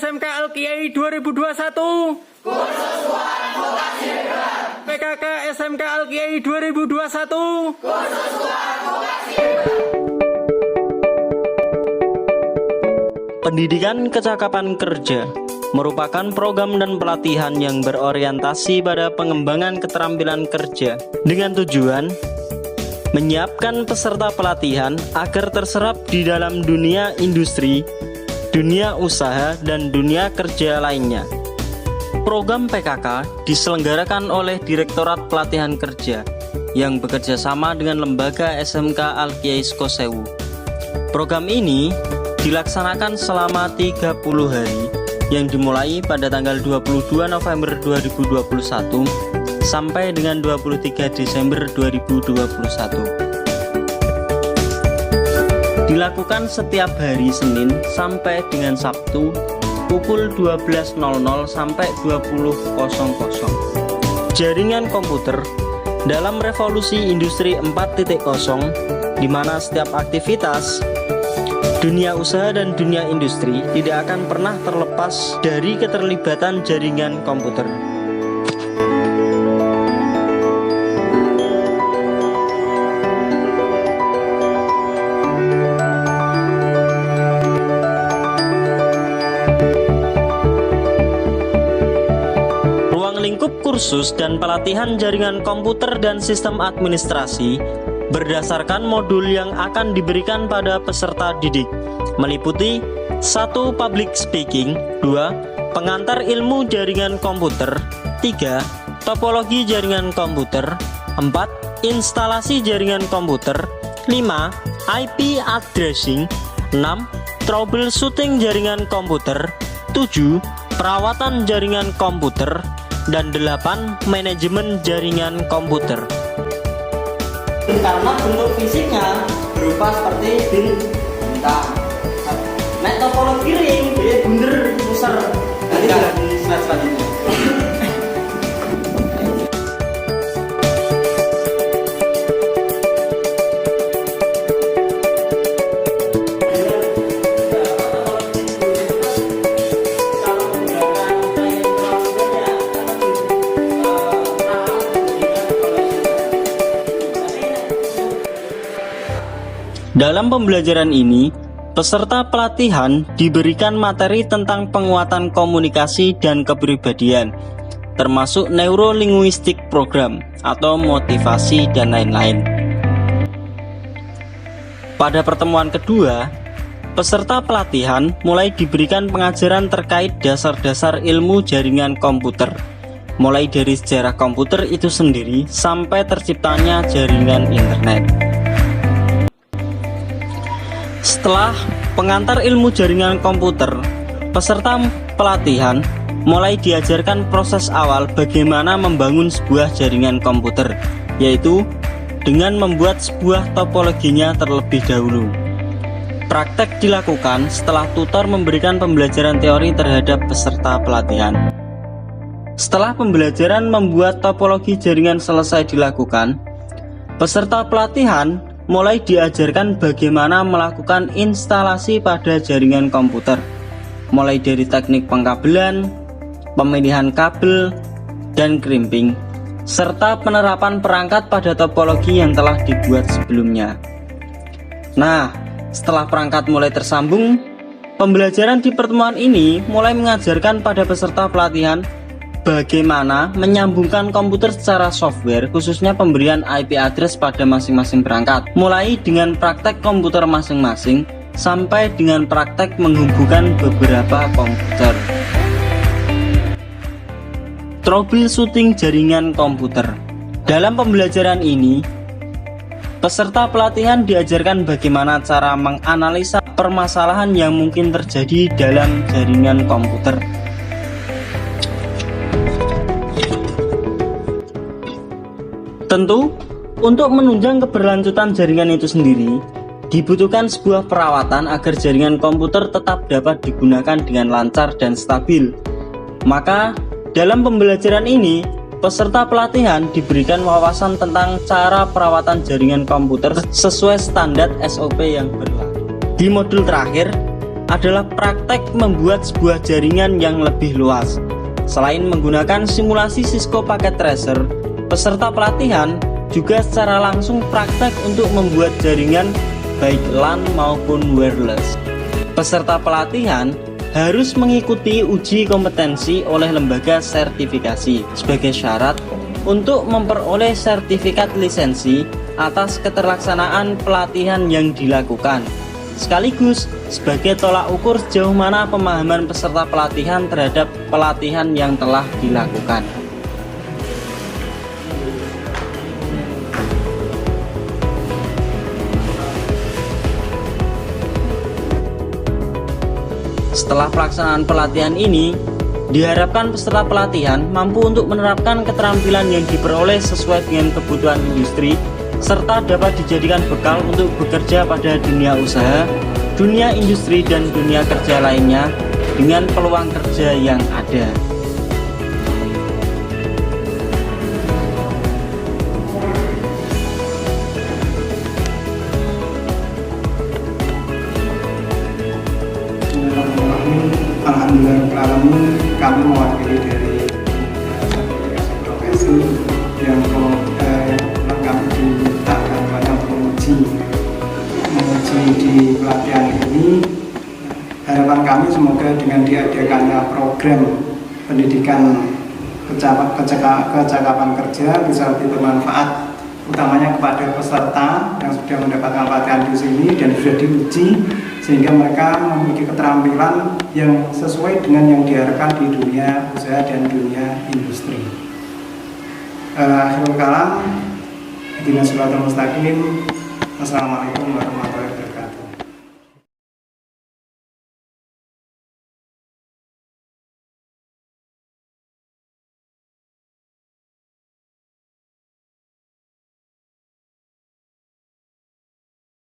SMK Al-Kiai 2021. Kursus Advokasi Hebat. PKK SMK Al-Kiai 2021. Kursus Advokasi Hebat. Pendidikan Kecakapan Kerja merupakan program dan pelatihan yang berorientasi pada pengembangan keterampilan kerja dengan tujuan menyiapkan peserta pelatihan agar terserap di dalam dunia industri, dunia usaha, dan dunia kerja lainnya. Program PKK diselenggarakan oleh Direktorat Pelatihan Kerja yang bekerja sama dengan lembaga SMK Al-Kiai Sukosewu. Program ini dilaksanakan selama 30 hari yang dimulai pada tanggal 22 November 2021 sampai dengan 23 Desember 2021. Dilakukan setiap hari Senin sampai dengan Sabtu pukul 12.00 sampai 20.00. Jaringan komputer dalam revolusi industri 4.0 di mana setiap aktivitas dunia usaha dan dunia industri tidak akan pernah terlepas dari keterlibatan jaringan komputer. Ruang lingkup kursus dan pelatihan jaringan komputer dan sistem administrasi berdasarkan modul yang akan diberikan pada peserta didik, meliputi 1. Public speaking, 2. Pengantar ilmu jaringan komputer, 3. Topologi jaringan komputer, 4. Instalasi jaringan komputer, 5. IP addressing, 6. Troubleshooting jaringan komputer, 7. Perawatan jaringan komputer, dan 8. Manajemen jaringan komputer. Karena bentuk fisiknya berupa seperti bintang. Nek topologi ring dia bunder pusar. Nanti di slide selanjutnya. Dalam pembelajaran ini, peserta pelatihan diberikan materi tentang penguatan komunikasi dan kepribadian, termasuk neurolinguistik program atau motivasi dan lain-lain. Pada pertemuan kedua, peserta pelatihan mulai diberikan pengajaran terkait dasar-dasar ilmu jaringan komputer, mulai dari sejarah komputer itu sendiri sampai terciptanya jaringan internet. Setelah pengantar ilmu jaringan komputer, peserta pelatihan mulai diajarkan proses awal bagaimana membangun sebuah jaringan komputer, yaitu dengan membuat sebuah topologinya terlebih dahulu. Praktek dilakukan setelah tutor memberikan pembelajaran teori terhadap peserta pelatihan. Setelah pembelajaran membuat topologi jaringan selesai dilakukan, peserta pelatihan mulai diajarkan bagaimana melakukan instalasi pada jaringan komputer, mulai dari teknik pengkabelan, pemilihan kabel, dan crimping, serta penerapan perangkat pada topologi yang telah dibuat sebelumnya. Nah, setelah perangkat mulai tersambung, pembelajaran di pertemuan ini mulai mengajarkan pada peserta pelatihan bagaimana menyambungkan komputer secara software, khususnya pemberian IP address pada masing-masing perangkat, mulai dengan praktek komputer masing-masing sampai dengan praktek menghubungkan beberapa komputer. Troubleshooting jaringan komputer. Dalam pembelajaran ini, peserta pelatihan diajarkan bagaimana cara menganalisa permasalahan yang mungkin terjadi dalam jaringan komputer. Tentu, untuk menunjang keberlanjutan jaringan itu sendiri, dibutuhkan sebuah perawatan agar jaringan komputer tetap dapat digunakan dengan lancar dan stabil. Maka, dalam pembelajaran ini, peserta pelatihan diberikan wawasan tentang cara perawatan jaringan komputer sesuai standar SOP yang berlaku. Di modul terakhir, adalah praktek membuat sebuah jaringan yang lebih luas. Selain menggunakan simulasi Cisco Packet Tracer, peserta pelatihan juga secara langsung praktek untuk membuat jaringan baik LAN maupun wireless. Peserta pelatihan harus mengikuti uji kompetensi oleh lembaga sertifikasi sebagai syarat untuk memperoleh sertifikat lisensi atas keterlaksanaan pelatihan yang dilakukan, sekaligus sebagai tolak ukur sejauh mana pemahaman peserta pelatihan terhadap pelatihan yang telah dilakukan. Setelah pelaksanaan pelatihan ini, diharapkan peserta pelatihan mampu untuk menerapkan keterampilan yang diperoleh sesuai dengan kebutuhan industri, serta dapat dijadikan bekal untuk bekerja pada dunia usaha, dunia industri, dan dunia kerja lainnya dengan peluang kerja yang ada. Alhamdulillah, kami mewakili dari sertifikasi profesi yang kami dimintakan pada menguji di pelatihan ini. Harapan kami semoga dengan diadakannya program pendidikan kecakapan kerja bisa lebih bermanfaat, utamanya kepada peserta yang sudah mendapatkan pelatihan di sini dan sudah diuji, sehingga mereka memiliki keterampilan yang sesuai dengan yang diharapkan di dunia usaha dan dunia industri. Akhirul kalam, Ihdinas Shiratal Mustaqim. Assalamualaikum warahmatullahi wabarakatuh.